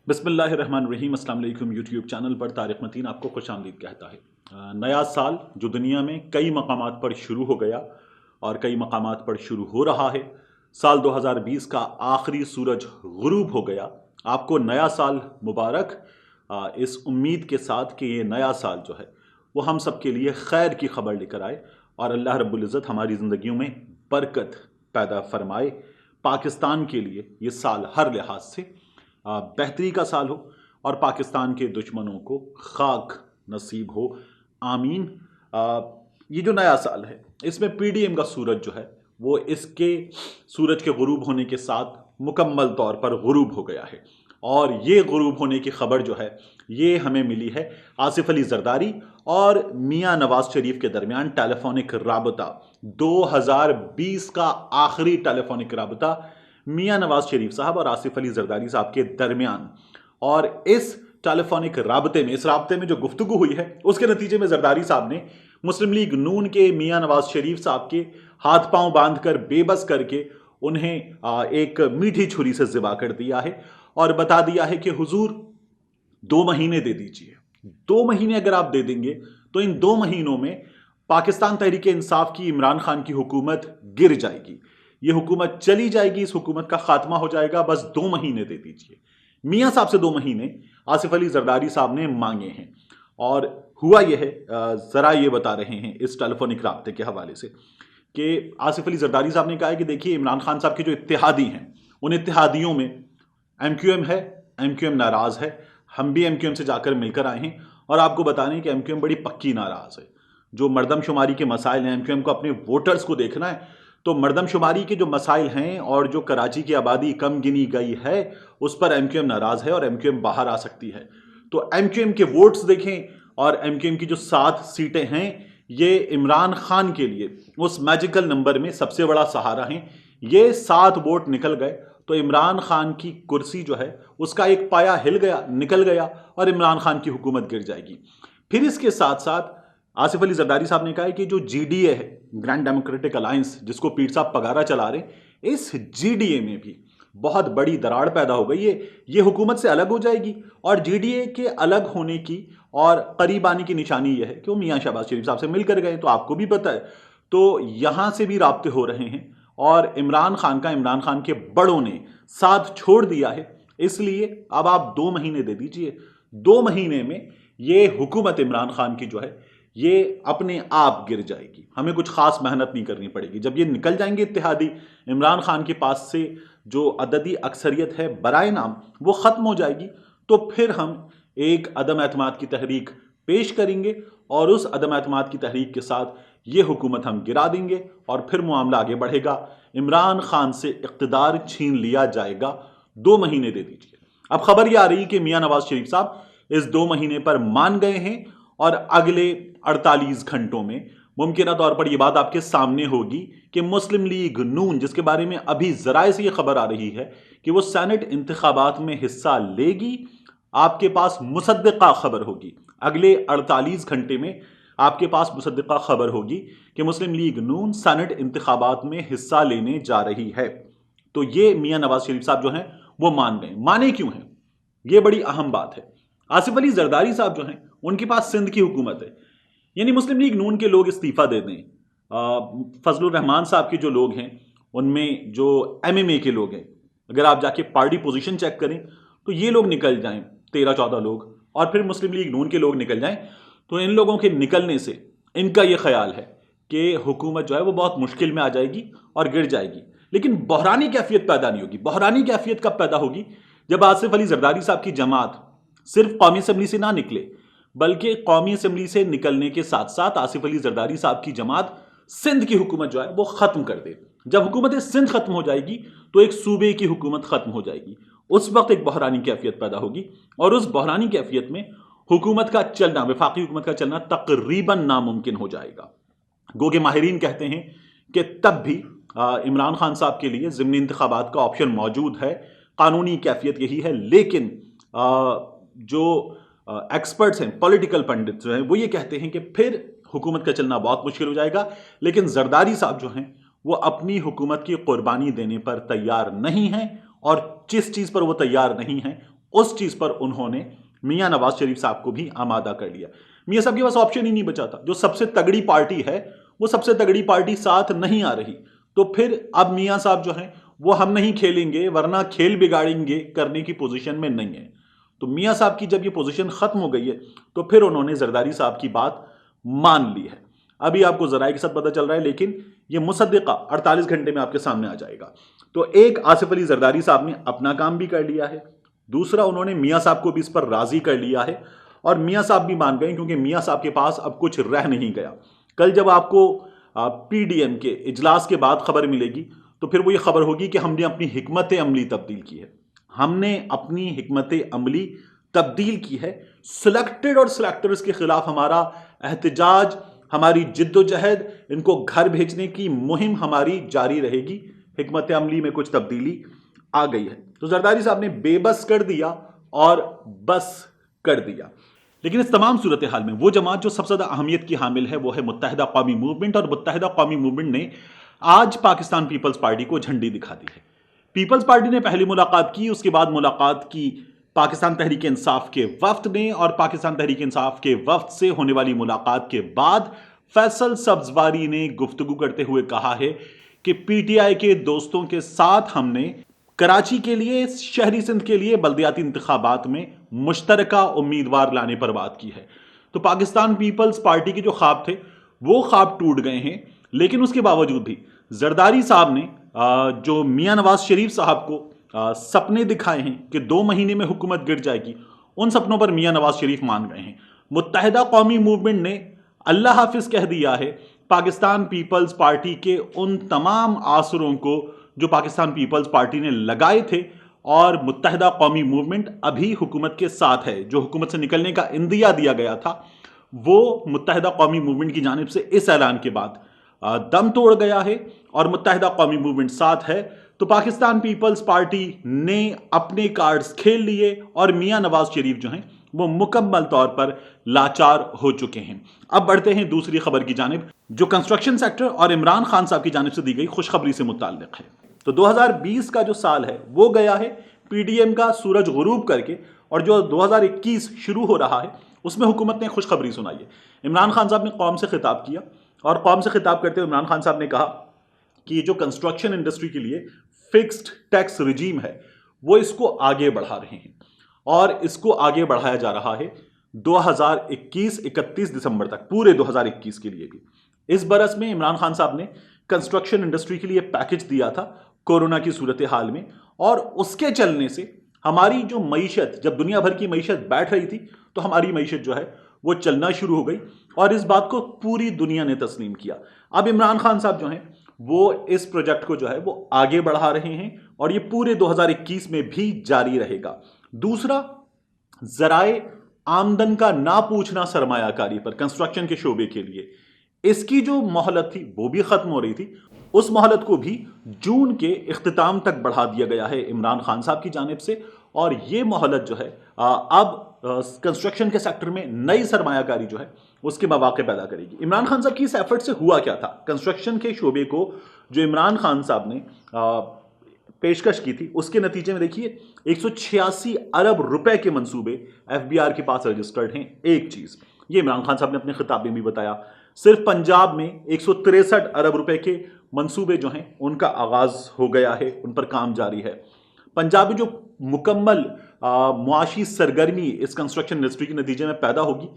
बिस्मिल्लाहिर्रहमानिर्रहीम। अस्सलाम वालेकुम। यूट्यूब चैनल पर तारिक मतीन आपको खुशामदीद कहता है। नया साल जो दुनिया में कई मकामात पर शुरू हो गया और कई मकामात पर शुरू हो रहा है। साल 2020 का आखिरी सूरज गुरूब हो गया। आपको नया साल मुबारक। इस उम्मीद के साथ कि ये नया साल जो है वो हम सब के लिए खैर की खबर लेकर आए और अल्लाह रब्बुल इज़्ज़त हमारी ज़िंदगियों में बरकत पैदा फरमाए। पाकिस्तान के लिए ये साल हर लिहाज से बेहतरी का साल हो और पाकिस्तान के दुश्मनों को खाक नसीब हो। आमीन। ये जो नया साल है इसमें पीडीएम का सूरज जो है वो इसके सूरज के गुरूब होने के साथ मुकम्मल तौर पर गुरूब हो गया है और ये गुरूब होने की खबर जो है ये हमें मिली है आसिफ अली जरदारी और मियां नवाज शरीफ के दरमियान टेलीफोनिक राबता। 2020 का आखिरी टेलीफोनिक राबता मियां नवाज शरीफ साहब और आसिफ अली जरदारी साहब के दरमियान। और इस टेलीफोनिक राबते में, इस राबते में जो गुफ्तगू हुई है उसके नतीजे में जरदारी साहब ने मुस्लिम लीग नून के मियां नवाज शरीफ साहब के हाथ पांव बांधकर बेबस करके उन्हें एक मीठी छुरी से ज़िबा कर दिया है और बता दिया है कि हुजूर 2 महीने दे दीजिए। 2 महीने अगर आप दे देंगे तो इन 2 महीनों में पाकिस्तान तहरीक इंसाफ की इमरान खान की हुकूमत गिर जाएगी, ये हुकूमत चली जाएगी, इस हुकूमत का खात्मा हो जाएगा, बस 2 महीने दे दीजिए। मियां साहब से 2 महीने आसिफ अली जरदारी साहब ने मांगे हैं और हुआ यह है, जरा ये बता रहे हैं इस टेलीफोनिक राब्ते के हवाले से कि आसिफ अली जरदारी साहब ने कहा है कि देखिए इमरान खान साहब के जो इत्तेहादी हैं उन इत्तेहादियों में एमक्यूएम है, एमक्यूएम नाराज है। हम भी एमक्यूएम से जाकर मिलकर आए हैं और आपको बता दें कि एमक्यूएम बड़ी पक्की नाराज है। जो मर्दमशुमारी के मसाइल हैं, एमक्यूएम को अपने वोटर्स को देखना है तो मर्दमशुमारी के जो मसाइल हैं और जो कराची की आबादी कम गिनी गई है उस पर एमक्यूएम नाराज है और एमक्यूएम बाहर आ सकती है। तो एमक्यूएम के वोट्स देखें और एमक्यूएम की जो 7 सीटें हैं ये इमरान खान के लिए उस मैजिकल नंबर में सबसे बड़ा सहारा हैं। ये 7 वोट निकल गए तो इमरान खान की कुर्सी जो है उसका एक पाया हिल गया, निकल गया और इमरान खान की हुकूमत गिर जाएगी। फिर इसके साथ साथ आसिफ अली जरदारी साहब ने कहा है कि जो जीडीए है, ग्रैंड डेमोक्रेटिक अलायंस, जिसको पीर साहब पगारा चला रहे, इस जीडीए में भी बहुत बड़ी दरार पैदा हो गई है। ये हुकूमत से अलग हो जाएगी और जीडीए के अलग होने की और करीब आने की निशानी यह है कि वो मियां शहबाज शरीफ साहब से मिलकर गए, तो आपको भी पता है। तो यहां से भी राब्ते हो रहे हैं और इमरान खान के बड़ों ने साथ छोड़ दिया है। इसलिए अब आप 2 महीने दे दीजिए। 2 महीने में ये हुकूमत इमरान खान की जो है ये अपने आप गिर जाएगी, हमें कुछ खास मेहनत नहीं करनी पड़ेगी। जब ये निकल जाएंगे इत्तेहादी, इमरान खान के पास से जो अददी अक्सरियत है बराए नाम वो ख़त्म हो जाएगी, तो फिर हम एक अदम एतमाद की तहरीक पेश करेंगे और उस अदम एतमाद की तहरीक के साथ ये हुकूमत हम गिरा देंगे और फिर मामला आगे बढ़ेगा। इमरान खान से इक़्तिदार छीन लिया जाएगा। 2 महीने दे दीजिए। अब खबर यह आ रही कि मियां नवाज शरीफ साहब इस 2 महीने पर मान गए हैं और अगले 48 घंटों में मुमकिन तौर पर यह बात आपके सामने होगी कि मुस्लिम लीग नून, जिसके बारे में अभी जराए से यह खबर आ रही है कि वो सेनेट इंतखाबात में हिस्सा लेगी, आपके पास मुसद्दिका खबर होगी। अगले 48 घंटे में आपके पास मुसद्दिका खबर होगी कि मुस्लिम लीग नून सेनेट इंतखाबात में हिस्सा लेने जा रही है। तो ये मियां नवाज शरीफ साहब जो हैं वो मान गए। माने क्यों हैं, ये बड़ी अहम बात है। आसिफ अली जरदारी साहब जो हैं उनके पास सिंध की हुकूमत है, यानी मुस्लिम लीग नून के लोग इस्तीफा दे दें। फजलुर रहमान साहब के जो लोग हैं उनमें जो एमएमए के लोग हैं, अगर आप जाके पार्टी पोजीशन चेक करें तो ये लोग निकल जाएं, 13-14 लोग, और फिर मुस्लिम लीग नून के लोग निकल जाएं, तो इन लोगों के निकलने से इनका ये ख्याल है कि हुकूमत जो है वो बहुत मुश्किल में आ जाएगी और गिर जाएगी। लेकिन बहरानी कैफियत पैदा नहीं होगी। बहरानी कैफियत कब पैदा होगी, जब आसिफ अली जरदारी साहब की जमात सिर्फ कौमी असम्बली से ना निकले बल्कि कौमी असम्बली से निकलने के साथ साथ आसिफ अली जरदारी साहब की जमात सिंध की हुकूमत जो है वो खत्म कर दे। जब हुकूमत सिंध खत्म हो जाएगी तो एक सूबे की हुकूमत खत्म हो जाएगी। उस वक्त एक बहरानी कैफियत पैदा होगी और उस बहरानी कैफियत में हुकूमत का चलना, वफाकी हुकूमत का चलना तकरीबन नामुमकिन हो जाएगा। गो के माहिरीन कहते हैं कि तब भी इमरान खान साहब के लिए ज़िमनी इंतखाबात का ऑप्शन मौजूद है। कानूनी कैफियत यही है, लेकिन जो एक्सपर्ट्स हैं, पॉलिटिकल पंडित जो हैं, वो ये कहते हैं कि फिर हुकूमत का चलना बहुत मुश्किल हो जाएगा। लेकिन जरदारी साहब जो हैं वो अपनी हुकूमत की कुर्बानी देने पर तैयार नहीं हैं और जिस चीज़ पर वो तैयार नहीं हैं उस चीज पर उन्होंने मियां नवाज शरीफ साहब को भी आमादा कर लिया। मियां साहब के पास ऑप्शन ही नहीं बचा था। जो सबसे तगड़ी पार्टी है वो सबसे तगड़ी पार्टी साथ नहीं आ रही, तो फिर अब मियां साहब जो हैं वो हम नहीं खेलेंगे वरना खेल बिगाड़ेंगे करने की पोजीशन में नहीं है। तो मियां साहब की जब ये पोजीशन खत्म हो गई है तो फिर उन्होंने जरदारी साहब की बात मान ली है। अभी आपको जराए के साथ पता चल रहा है, लेकिन ये मुसद्दिका 48 घंटे में आपके सामने आ जाएगा। तो एक, आसिफ अली जरदारी साहब ने अपना काम भी कर लिया है, दूसरा उन्होंने मियां साहब को भी इस पर राजी कर लिया है और मियां साहब भी मान गए, क्योंकि मियां साहब के पास अब कुछ रह नहीं गया। कल जब आपको पीडीएम के इजलास के बाद खबर मिलेगी तो फिर वो ये खबर होगी कि हमने अपनी हिकमत अमली तब्दील की है। हमने अपनी हिकमत अमली तब्दील की है। सिलेक्टेड और सिलेक्टर्स के खिलाफ हमारा एहतजाज, हमारी जिद्दोजहद, इनको घर भेजने की मुहिम हमारी जारी रहेगी। हिकमत अमली में कुछ तब्दीली आ गई है। तो जरदारी साहब ने बेबस कर दिया और बस कर दिया। लेकिन इस तमाम सूरत हाल में वो जमात जो सबसे ज्यादा अहमियत की हामिल है वो है मुत्तहिदा कौमी मूवमेंट, और मुत्तहिदा कौमी मूवमेंट ने आज पाकिस्तान पीपल्स पार्टी को झंडी दिखा दी है। पीपल्स पार्टी ने पहली मुलाकात की, उसके बाद मुलाकात की पाकिस्तान तहरीक इंसाफ के वफ्द ने, और पाकिस्तान तहरीक इंसाफ के वफ्द से होने वाली मुलाकात के बाद फैसल सब्जवारी ने गुफ्तगू करते हुए कहा है कि पीटीआई के दोस्तों के साथ हमने कराची के लिए, शहरी सिंध के लिए बल्दियाती इंतखाबात में मुश्तरका उम्मीदवार लाने पर बात की है। तो पाकिस्तान पीपल्स पार्टी के जो ख्वाब थे वो ख्वाब टूट गए हैं, लेकिन उसके बावजूद भी जरदारी साहब ने जो मियां नवाज शरीफ साहब को सपने दिखाए हैं कि 2 महीने में हुकूमत गिर जाएगी, उन सपनों पर मियां नवाज शरीफ मान गए हैं। मुत्तहिदा कौमी मूवमेंट ने अल्लाह हाफिज कह दिया है पाकिस्तान पीपल्स पार्टी के उन तमाम आसरों को जो पाकिस्तान पीपल्स पार्टी ने लगाए थे, और मुत्तहिदा कौमी मूवमेंट अभी हुकूमत के साथ है। जो हुकूमत से निकलने का इंदिया दिया गया था वो मुत्तहिदा कौमी मूवमेंट की जानिब से इस ऐलान के बाद दम तोड़ गया है और मुत्तहिदा कौमी मूवमेंट साथ है। तो पाकिस्तान पीपल्स पार्टी ने अपने कार्ड्स खेल लिए और मियां नवाज शरीफ जो हैं वो मुकम्मल तौर पर लाचार हो चुके हैं। अब बढ़ते हैं दूसरी खबर की जानिब, जो कंस्ट्रक्शन सेक्टर और इमरान खान साहब की जानिब से दी गई खुशखबरी से मुताल्लिक है। तो 2020 का जो साल है वो गया है पीडीएम का सूरज गुरूब करके, और जो 2021 शुरू हो रहा है उसमें हुकूमत ने खुशखबरी सुनाई है। इमरान खान साहब ने कौम से खिताब किया, और कौम से खिताब करते हुए इमरान खान साहब ने कहा कि जो कंस्ट्रक्शन इंडस्ट्री के लिए फिक्स्ड टैक्स रिजीम है वो इसको आगे बढ़ा रहे हैं, और इसको आगे बढ़ाया जा रहा है 2021-31 दिसंबर तक, पूरे 2021 के लिए भी। इस बरस में इमरान खान साहब ने कंस्ट्रक्शन इंडस्ट्री के लिए पैकेज दिया था कोरोना की सूरत हाल में, और उसके चलने से हमारी जो मईशत, जब दुनिया भर की मईशत बैठ रही थी तो हमारी मईशत जो है वो चलना शुरू हो गई, और इस बात को पूरी दुनिया ने तस्लीम किया। अब इमरान खान साहब जो हैं वो इस प्रोजेक्ट को जो है वो आगे बढ़ा रहे हैं, और ये पूरे 2021 में भी जारी रहेगा। दूसरा, जराए आमदन का ना पूछना सरमायाकारी पर कंस्ट्रक्शन के शोबे के लिए, इसकी जो मोहलत थी वो भी खत्म हो रही थी, उस मोहलत को भी जून के इख्तिताम तक बढ़ा दिया गया है इमरान खान साहब की जानिब से। और ये मोहलत जो है अब कंस्ट्रक्शन के सेक्टर में नई सरमायाकारी जो है उसके मौके पैदा करेगी। इमरान खान साहब की इस एफर्ट से हुआ क्या था? कंस्ट्रक्शन के शोबे को जो इमरान खान साहब ने पेशकश की थी उसके नतीजे में देखिए 186 अरब रुपए के मंसूबे एफबीआर के पास रजिस्टर्ड हैं। एक चीज ये इमरान खान साहब ने अपने खिताब में भी बताया, सिर्फ पंजाब में 163 अरब रुपए के मंसूबे जो हैं उनका आगाज हो गया है, उन पर काम जारी है। पंजाब में जो मुकम्मल मुआशी सरगर्मी इस कंस्ट्रक्शन इंडस्ट्री के नतीजे में पैदा होगी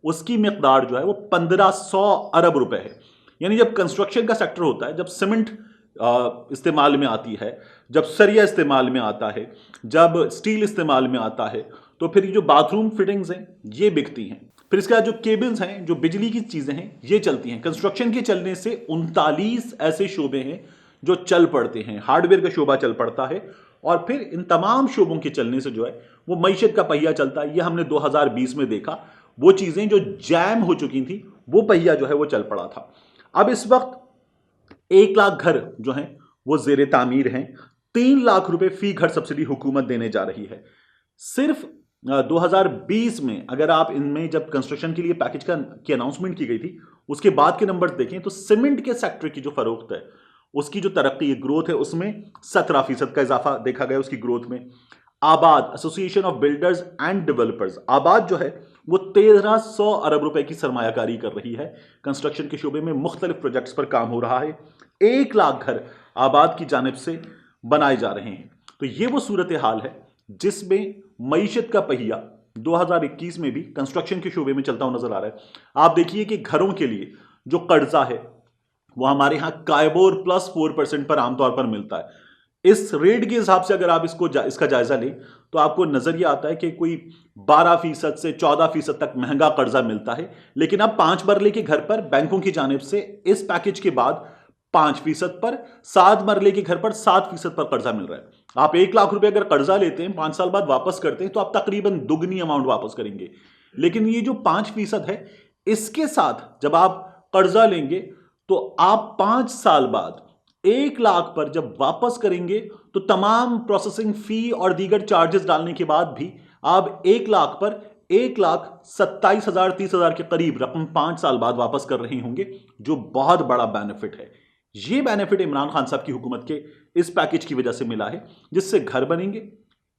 उसकी मिकदार जो है वो 1500 अरब रुपए है। यानी जब कंस्ट्रक्शन का सेक्टर होता है, जब सीमेंट इस्तेमाल में आती है, जब सरिया इस्तेमाल में आता है, जब स्टील इस्तेमाल में आता है, तो फिर जो बाथरूम फिटिंग्स हैं ये बिकती हैं। फिर इसके बाद जो केबल्स हैं, जो बिजली की चीजें हैं ये चलती हैं। कंस्ट्रक्शन के चलने से 39 ऐसे शोबे हैं जो चल पड़ते हैं। हार्डवेयर का शोबा चल पड़ता है, और फिर इन तमाम शोबों के चलने से जो है वो मईशत का पहिया चलता है। ये हमने 2020 में देखा, वो चीजें जो जैम हो चुकी थी वो पहिया जो है वो चल पड़ा था। अब इस वक्त 1 लाख घर जो हैं वो जेर तामीर हैं। 3 लाख रुपए फी घर सब्सिडी हुकूमत देने जा रही है। सिर्फ 2020 में अगर आप इनमें जब कंस्ट्रक्शन के लिए पैकेज की अनाउंसमेंट की गई थी उसके बाद के नंबर देखें तो सीमेंट के सेक्टर की जो फरोख्त है उसकी जो तरक्की ग्रोथ है उसमें 17% का इजाफा देखा गया उसकी ग्रोथ में। आबाद association of builders and developers, आबाद जो है वो 1300 अरब रुपए की सरमायाकारी कर रही है। कंस्ट्रक्शन के शोबे में मुख्तलिफ प्रोजेक्ट्स पर काम हो रहा है। 1 लाख घर आबाद की जानिब से बनाए जा रहे हैं। तो ये वो सूरत हाल है जिसमें मईशत का पहिया 2021 में भी कंस्ट्रक्शन के शोबे में चलता हुआ नजर आ रहा है। आप देखिए कि घरों के लिए जो कर्जा है वो हमारे यहां कायबोर प्लस 4% पर आमतौर पर मिलता है। इस रेट के हिसाब से अगर आप इसका जायजा लें तो आपको नजर यह आता है कि कोई 12% से 14% तक महंगा कर्जा मिलता है। लेकिन अब 5 मरले के घर पर बैंकों की जानिब से इस पैकेज के बाद 5% पर, 7 मरले के घर पर 7% पर कर्जा मिल रहा है। आप 1 लाख रुपए अगर कर्जा लेते हैं, 5 साल बाद वापस करते हैं तो आप तकरीबन दुगनी अमाउंट वापस करेंगे। लेकिन ये जो 5% है, इसके साथ जब आप कर्जा लेंगे तो आप 5 साल बाद 1 लाख पर जब वापस करेंगे तो तमाम प्रोसेसिंग फी और दीगर चार्जेस डालने के बाद भी आप 1 लाख पर 1,27,000 30,000 के करीब रकम 5 साल बाद वापस कर रहे होंगे, जो बहुत बड़ा बेनिफिट है। ये बेनिफिट इमरान खान साहब की हुकूमत के इस पैकेज की वजह से मिला है, जिससे घर बनेंगे,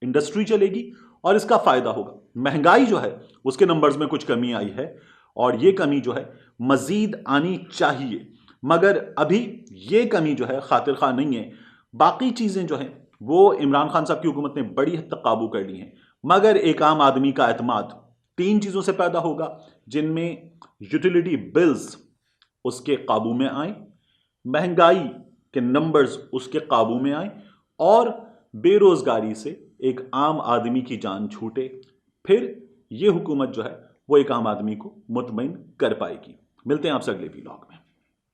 इंडस्ट्री चलेगी और इसका फायदा होगा। महंगाई जो है उसके नंबर्स में कुछ कमी आई है और ये कमी जो है मजीद आनी चाहिए, मगर अभी ये कमी जो है खातिर खा नहीं है। बाकी चीजें जो हैं वो इमरान खान साहब की हुकूमत ने बड़ी हद तक काबू कर ली हैं, मगर एक आम आदमी का एतमाद 3 चीजों से पैदा होगा, जिनमें यूटिलिटी बिल्स उसके काबू में आए, महंगाई के नंबर्स उसके काबू में आए और बेरोजगारी से एक आम आदमी की जान छूटे। फिर यह हुकूमत जो है वो एक आम आदमी को मुतमईन कर पाएगी। मिलते हैं आपसे अगले व्लॉग में।